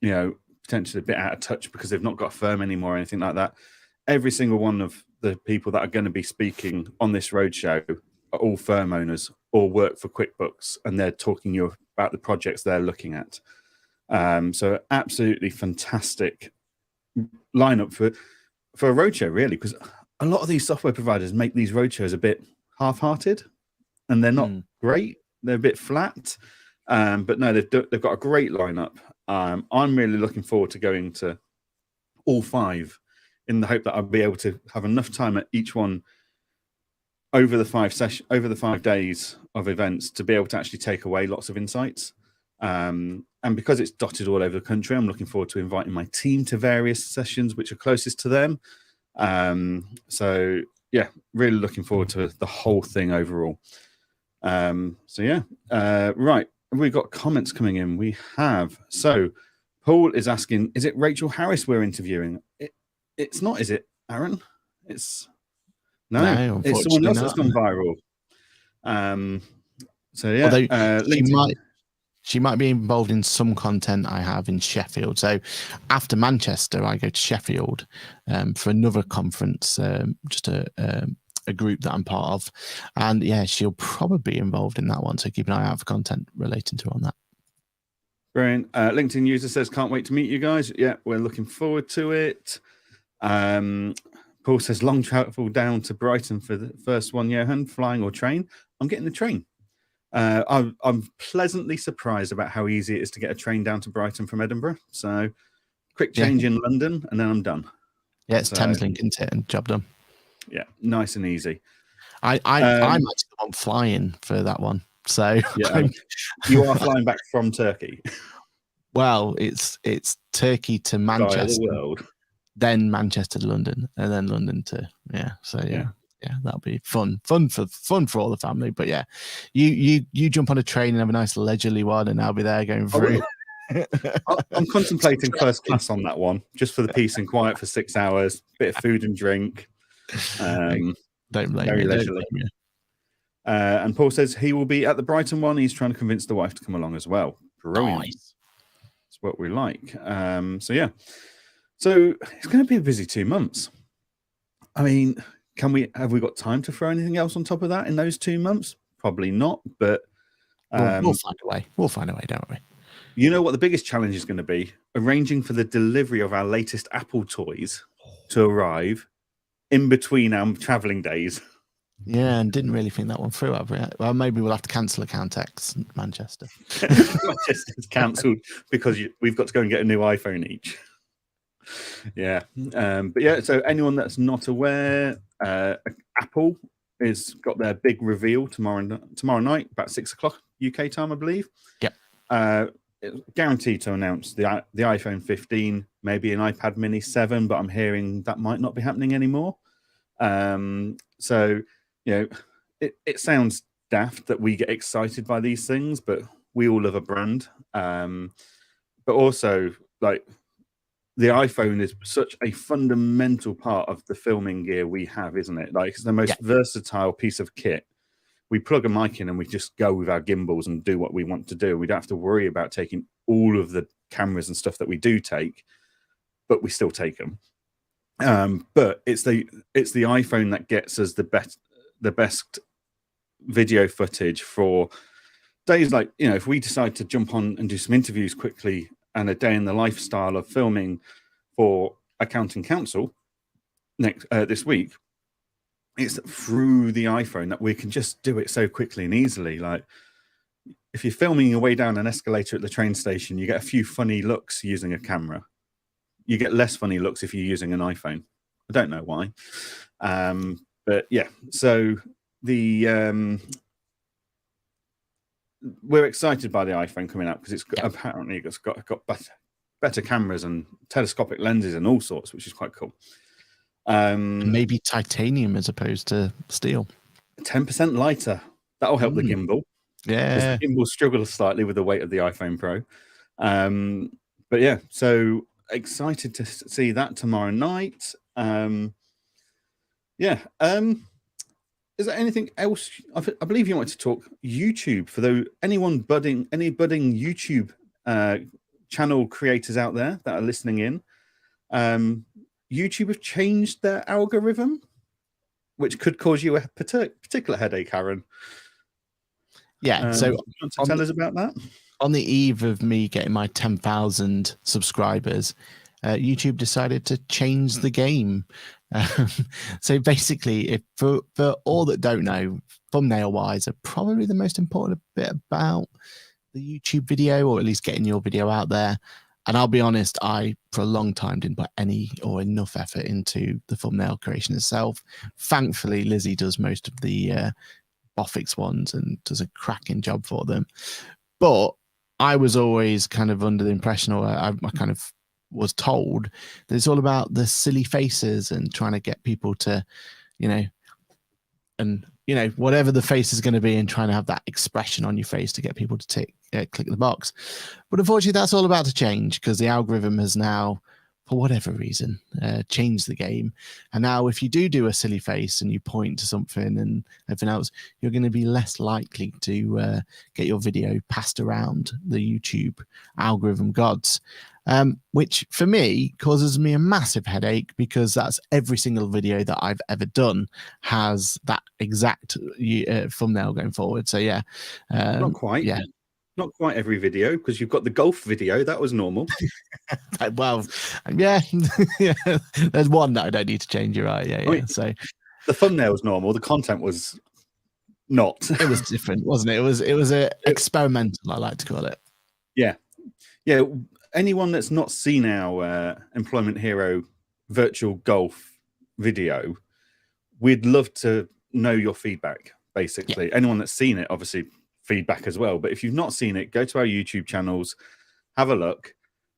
potentially a bit out of touch because they've not got a firm anymore or anything like that. Every single one of the people that are going to be speaking on this roadshow are all firm owners or work for QuickBooks, and they're talking you about the projects they're looking at. So absolutely fantastic lineup for a roadshow, really, because a lot of these software providers make these roadshows a bit half-hearted, and they're not great. They're a bit flat, but no, they've got a great lineup. I'm really looking forward to going to all 5, in the hope that I'll be able to have enough time at each one over the 5 days of events to be able to actually take away lots of insights. And because it's dotted all over the country, I'm looking forward to inviting my team to various sessions which are closest to them. So yeah, really looking forward to the whole thing overall. Right. We've got comments coming in. We have. So Paul is asking, is it Rachel Harris we're interviewing? It's not, is it, Aaron? It's someone else that's gone viral.
She might be involved in some content I have in Sheffield. So after Manchester, I go to Sheffield for another conference, just a a group that I'm part of, and yeah, she'll probably be involved in that one. So keep an eye out for content relating to her on that.
Brilliant. LinkedIn user says, can't wait to meet you guys. Yeah, we're looking forward to it. Paul says, long travel down to Brighton for the first one, Johann, flying or train. I'm getting the train. I'm pleasantly surprised about how easy it is to get a train down to Brighton from Edinburgh. So quick change in London and then I'm done.
Yeah, it's Thameslink, isn't it? And job done.
Yeah, nice and easy.
I'm actually the one flying for that one. So
yeah, you are flying back from Turkey.
Well, it's Turkey to Manchester, then Manchester to London, and then London to So yeah, that'll be fun for all the family. But yeah, you jump on a train and have a nice leisurely one, and I'll be there going through.
I'm contemplating first class on that one, just for the peace and quiet for 6 hours, bit of food and drink.
Don't blame
very
me.
leisurely. And Paul says he will be at the Brighton one. He's trying to convince the wife to come along as well. Brilliant.
Nice.
That's what we like. So it's going to be a busy 2 months. I mean, have we got time to throw anything else on top of that in those 2 months? Probably not, but
we'll find a way. We'll find a way, don't we?
You know what the biggest challenge is going to be? Arranging for the delivery of our latest Apple toys to arrive in between our traveling days.
Yeah, and didn't really think that one through, have we? Well, maybe we'll have to cancel Account X Manchester.
Manchester's cancelled because we've got to go and get a new iPhone each. Yeah. But yeah, so anyone that's not aware, Apple has got their big reveal tomorrow night, about 6 o'clock UK time, I believe.
Yep.
Guaranteed to announce the iPhone 15, maybe an iPad Mini 7, but I'm hearing that might not be happening anymore. So, it sounds daft that we get excited by these things, but we all love a brand. But also, like, the iPhone is such a fundamental part of the filming gear we have, isn't it? Like, it's the most versatile piece of kit. We plug a mic in and we just go with our gimbals and do what we want to do. We don't have to worry about taking all of the cameras and stuff that we do take, but we still take them. But it's the iPhone that gets us the best video footage for days like, if we decide to jump on and do some interviews quickly and a day in the lifestyle of filming for Accounting Council this week, it's through the iPhone that we can just do it so quickly and easily. Like, if you're filming your way down an escalator at the train station, you get a few funny looks using a camera. You get less funny looks if you're using an iPhone. I don't know why. But yeah, so we're excited by the iPhone coming out because apparently it's got better cameras and telescopic lenses and all sorts, which is quite cool.
Maybe titanium as opposed to steel.
10% lighter. That'll help the gimbal.
Yeah.
The gimbal struggles slightly with the weight of the iPhone Pro. But yeah, so excited to see that tomorrow night. Is there anything else? I believe you wanted to talk YouTube for any budding YouTube channel creators out there that are listening in. YouTube have changed their algorithm, which could cause you a particular headache, Aaron.
Yeah. So
you want to tell us about that?
On the eve of me getting my 10,000 subscribers, YouTube decided to change the game. So basically, if for all that don't know, thumbnail wise are probably the most important bit about the YouTube video, or at least getting your video out there. And I'll be honest, I, for a long time, didn't put any or enough effort into the thumbnail creation itself. Thankfully, Lizzie does most of the Bofix ones and does a cracking job for them. But I was always kind of under the impression, or I kind of was told, that it's all about the silly faces and trying to get people to, whatever the face is going to be, and trying to have that expression on your face to get people to click the box. But unfortunately, that's all about to change because the algorithm has now for whatever reason, changed the game. And now if you do a silly face and you point to something and everything else, you're going to be less likely to get your video passed around the YouTube algorithm gods, which for me causes me a massive headache, because that's every single video that I've ever done has that exact thumbnail going forward. So yeah.
Not quite.
Yeah.
Not quite every video, because you've got the golf video. That was normal.
Well, yeah. Yeah. There's one that I don't need to change. You're right. Yeah.
I mean,
so
the thumbnail was normal. The content was not.
It was different, wasn't it? It was a experimental, I like to call it.
Yeah. Yeah. Anyone that's not seen our Employment Hero virtual golf video, we'd love to know your feedback, basically. Yeah. Anyone that's seen it, obviously, feedback as well. But if you've not seen it, go to our YouTube channels, have a look,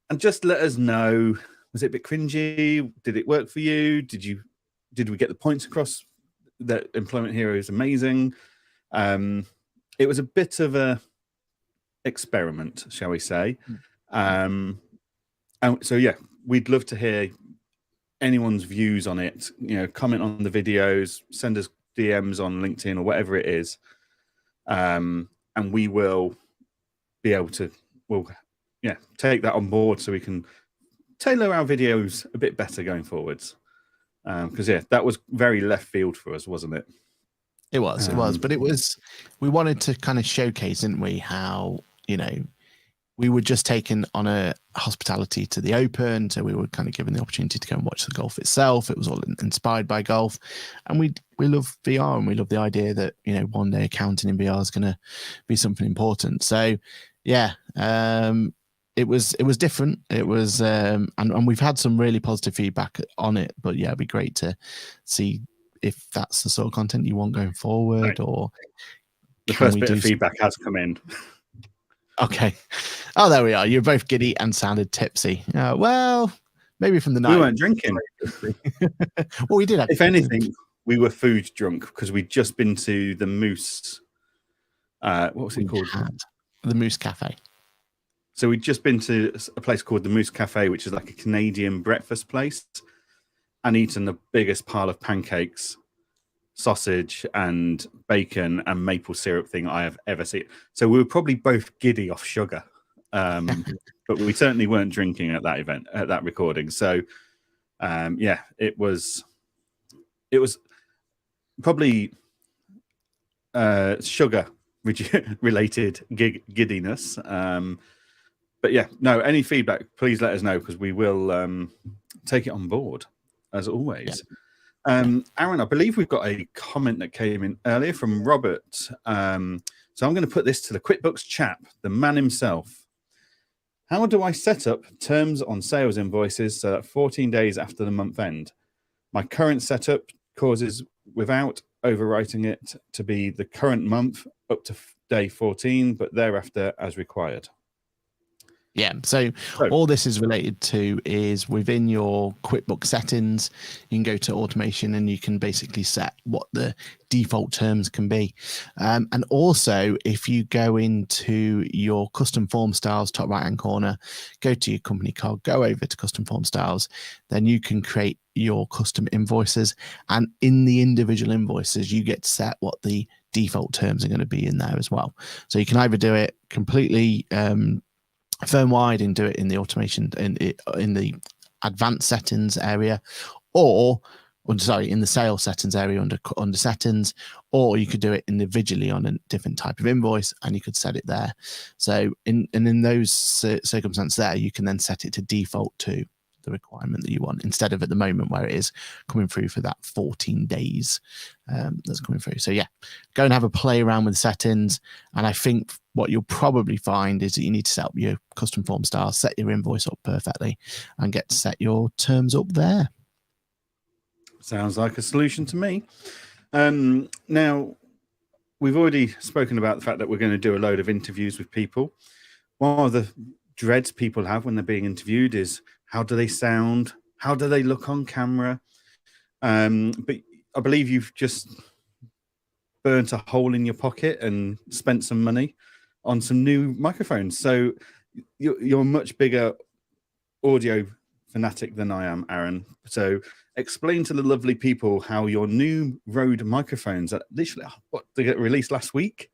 and just let us know. Was it a bit cringy? Did it work for you? Did we get the points across that Employment Hero is amazing? It was a bit of a experiment, shall we say. And so yeah, we'd love to hear anyone's views on it. You know, comment on the videos, send us DMs on LinkedIn or whatever it is, and we will be able to take that on board so we can tailor our videos a bit better going forwards. Because that was very left field for us, wasn't it?
It was, but we wanted to kind of showcase, didn't we, how, you know, we were just taken on a hospitality to the Open, so we were kind of given the opportunity to go and watch the golf itself. It was all inspired by golf, and we love VR, and we love the idea that, you know, one day accounting in VR is going to be something important. So yeah, it was different. It was and we've had some really positive feedback on it, but yeah, it'd be great to see if that's the sort of content you want going forward. Right. Or
the first bit of feedback has come in.
Okay. Oh, there we are. You're both giddy and sounded tipsy. Well, maybe from the night.
We weren't drinking.
Well, we did.
If anything, we were food drunk, because we'd just been to the Moose. What was it called?
The Moose Cafe.
So we'd just been to a place called the Moose Cafe, which is like a Canadian breakfast place, and eaten the biggest pile of pancakes, sausage and bacon and maple syrup thing I have ever seen. So we were probably both giddy off sugar, but we certainly weren't drinking at that event, at that recording. So yeah, it was probably sugar related giddiness. But yeah, no, any feedback, please let us know, because we will take it on board as always. Yeah. Aaron, I believe we've got a comment that came in earlier from Robert. So I'm going to put this to the QuickBooks chap, the man himself. How do I set up terms on sales invoices so that 14 days after the month end? My current setup causes, without overwriting it, to be the current month up to day 14, but thereafter as required.
Yeah, so all this is related to is within your QuickBooks settings, you can go to automation and you can basically set what the default terms can be. And also, if you go into your custom form styles, top right-hand corner, go to your company card, go over to custom form styles, then you can create your custom invoices. And in the individual invoices, you get to set what the default terms are going to be in there as well. So you can either do it completely firm wide and do it in the automation in the advanced settings area, or in the sales settings area under settings, or you could do it individually on a different type of invoice and you could set it there. So in those circumstances there, you can then set it to default to the requirement that you want, instead of at the moment where it is coming through for that 14 days that's coming through. So yeah, go and have a play around with the settings. And I think what you'll probably find is that you need to set up your custom form style, set your invoice up perfectly, and get to set your terms up there.
Sounds like a solution to me. Now, we've already spoken about the fact that we're going to do a load of interviews with people. One of the dreads people have when they're being interviewed is, how do they sound? How do they look on camera? But I believe you've just burnt a hole in your pocket and spent some money on some new microphones. So you're a much bigger audio fanatic than I am, Aaron. So explain to the lovely people how your new Rode microphones that literally they get released last week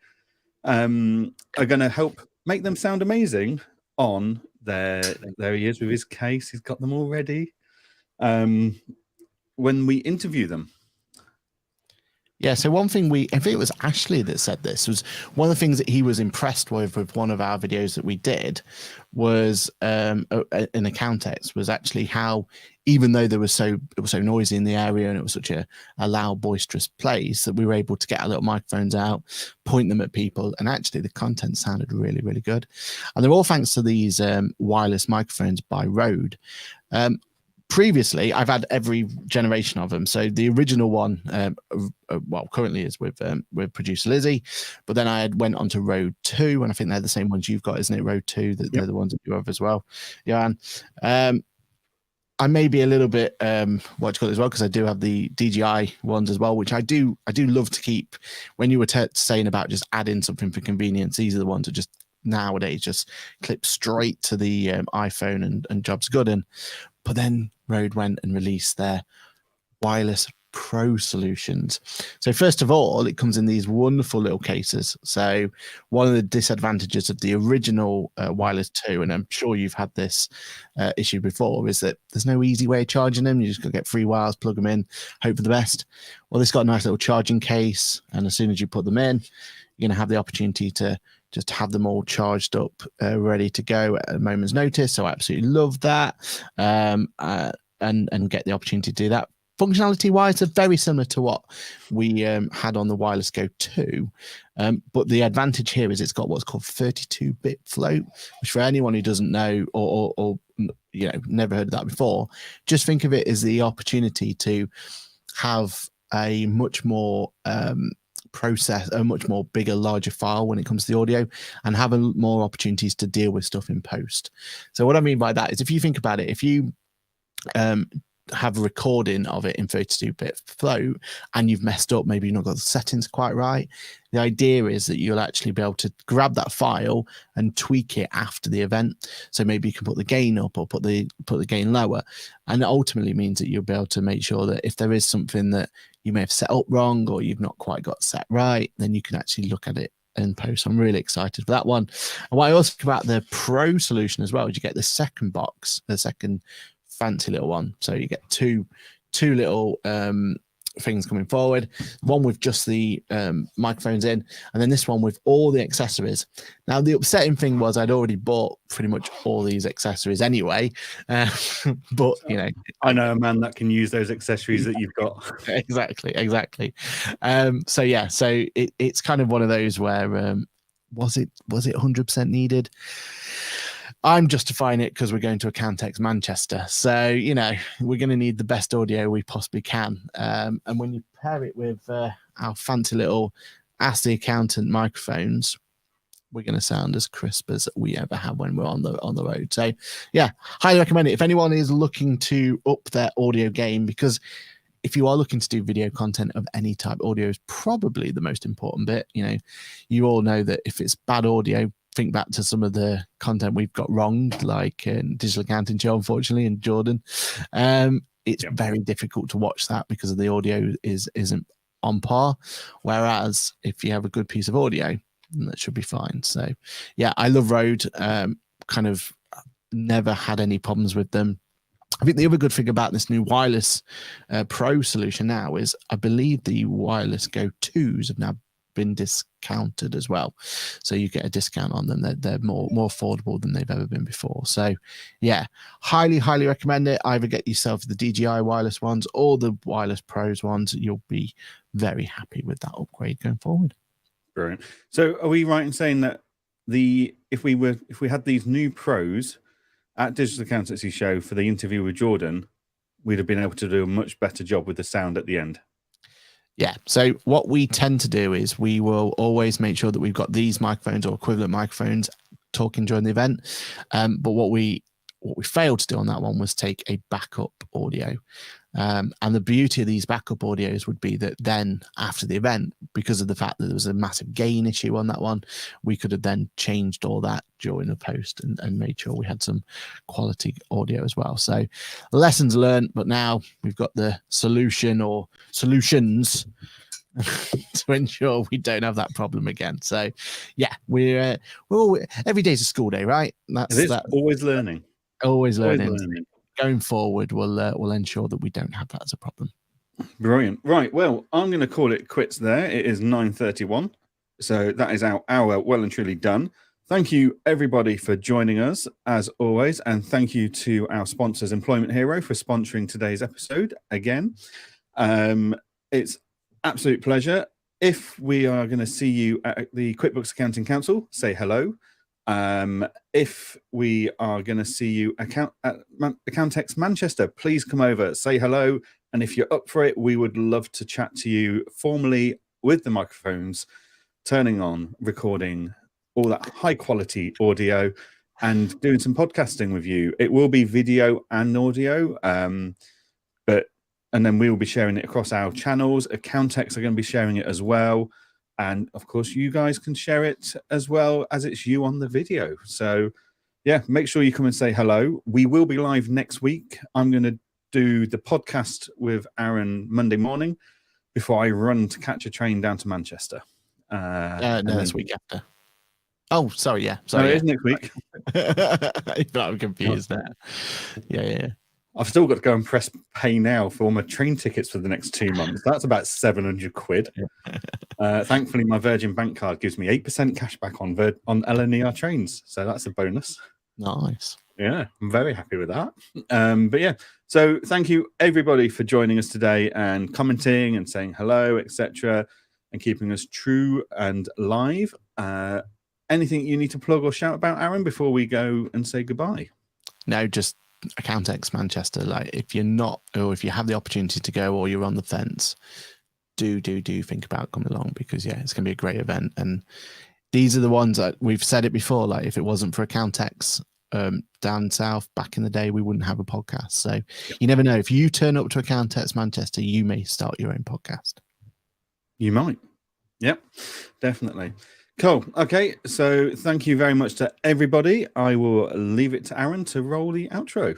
are going to help make them sound amazing on there he is with his case. He's got them all ready. When we interview them.
Yeah, so one thing I think it was Ashley that said this, was one of the things that he was impressed with one of our videos that we did was in a context was actually how, even though it was so noisy in the area and it was such a loud, boisterous place, that we were able to get our little microphones out, point them at people, and actually the content sounded really, really good. And they're all thanks to these wireless microphones by Rode. Previously, I've had every generation of them. So the original one, currently is with producer Lizzie, but then I went on to Rode 2, and I think they're the same ones you've got, isn't it? Rode 2, they're the ones that you have as well, Johann. I may be a little bit what you call it as well, because I do have the DJI ones as well, which I do love to keep. When you were saying about just adding something for convenience, these are the ones that just nowadays just clip straight to the iPhone and job's good. But then Rode went and released their wireless Pro solutions. So first of all, it comes in these wonderful little cases. So one of the disadvantages of the original wireless 2, and I'm sure you've had this issue before, is that there's no easy way of charging them. You just got to get 3 wires, plug them in, hope for the best. Well, this got a nice little charging case, and as soon as you put them in, you're going to have the opportunity to just have them all charged up, ready to go at a moment's notice. So I absolutely love that, and get the opportunity to do that. Functionality wise, they're very similar to what we had on the Wireless Go 2. But the advantage here is it's got what's called 32-bit float, which for anyone who doesn't know or never heard of that before, just think of it as the opportunity to have a much more a much more bigger, larger file when it comes to the audio, and have more opportunities to deal with stuff in post. So what I mean by that is, if you think about it, if you have a recording of it in 32-bit float and you've messed up, maybe you've not got the settings quite right, the idea is that you'll actually be able to grab that file and tweak it after the event. So maybe you can put the gain up or put the gain lower, and it ultimately means that you'll be able to make sure that if there is something that you may have set up wrong or you've not quite got set right, then you can actually look at it in post. I'm really excited for that one. And what I also think about the Pro solution as well is you get the second box, the second fancy little one. So you get two little things coming forward, one with just the microphones in, and then this one with all the accessories. Now the upsetting thing was I'd already bought pretty much all these accessories anyway, but
I know a man that can use those accessories that you've got.
exactly. So yeah, so it's kind of one of those where was it 100% needed? I'm justifying it because we're going to a Cantex Manchester. So, we're going to need the best audio we possibly can. And when you pair it with our fancy little Ask the Accountant microphones, we're going to sound as crisp as we ever have when we're on the road. So, yeah, highly recommend it. If anyone is looking to up their audio game, because if you are looking to do video content of any type, audio is probably the most important bit. You all know that if it's bad audio, think back to some of the content we've got wrong, like Digital Accounting Show, unfortunately, and Jordan. It's very difficult to watch that because of the audio isn't on par. Whereas if you have a good piece of audio, that should be fine. So yeah, I love Rode. Kind of never had any problems with them. I think the other good thing about this new wireless Pro solution now is I believe the Wireless Go 2s have now been discounted as well, so you get a discount on them. They're more affordable than they've ever been before. So yeah, highly recommend it. Either get yourself the DJI wireless ones or the Wireless Pros ones. You'll be very happy with that upgrade going forward.
Brilliant. So are we right in saying that if we had these new Pros at Digital Accountancy Show for the interview with Jordan, we'd have been able to do a much better job with the sound at the end?
Yeah. So what we tend to do is we will always make sure that we've got these microphones or equivalent microphones talking during the event. But what we failed to do on that one was take a backup audio. And the beauty of these backup audios would be that then after the event, because of the fact that there was a massive gain issue on that one, we could have then changed all that during the post and made sure we had some quality audio as well. So lessons learned, but now we've got the solution or solutions to ensure we don't have that problem again. So yeah, we're all, every day's a school day, right?
That's always learning.
Always learning. Going forward, we'll ensure that we don't have that as a problem.
Brilliant. Right. Well, I'm going to call it quits there. It is 9:31. So that is our hour well and truly done. Thank you, everybody, for joining us, as always. And thank you to our sponsors, Employment Hero, for sponsoring today's episode again. It's absolute pleasure. If we are going to see you at the QuickBooks Accounting Council, say hello. If we are going to see you at Accountex Manchester, please come over, say hello. And if you're up for it, we would love to chat to you formally with the microphones, turning on, recording all that high quality audio and doing some podcasting with you. It will be video and audio, and then we will be sharing it across our channels. Accountex are going to be sharing it as well. And of course, you guys can share it as well as it's you on the video. So yeah, make sure you come and say hello. We will be live next week. I'm going to do the podcast with Aaron Monday morning before I run to catch a train down to Manchester.
No, this week after. Oh, sorry. Yeah. Sorry.
No, it is next week.
I'm confused there. Yeah.
I've still got to go and press pay now for all my train tickets for the next 2 months. That's about 700 quid. Thankfully, my Virgin Bank card gives me 8% cash back on LNER trains. So that's a bonus.
Nice.
Yeah, I'm very happy with that. But yeah, so thank you, everybody, for joining us today and commenting and saying hello, etc., and keeping us true and live. Anything you need to plug or shout about, Aaron, before we go and say goodbye?
No, just Accountex Manchester. Like, if you're not, or if you have the opportunity to go, or you're on the fence, do think about coming along, because yeah, it's going to be a great event. And these are the ones that we've said it before. Like, if it wasn't for Accountex down south back in the day, we wouldn't have a podcast. So you never know. If you turn up to Accountex Manchester, you may start your own podcast.
You might. Yep, definitely. Cool. Okay, so thank you very much to everybody. I will leave it to Aaron to roll the outro.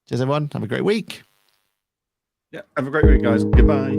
Cheers, everyone. Have a great week.
Yeah, have a great week, guys. Goodbye.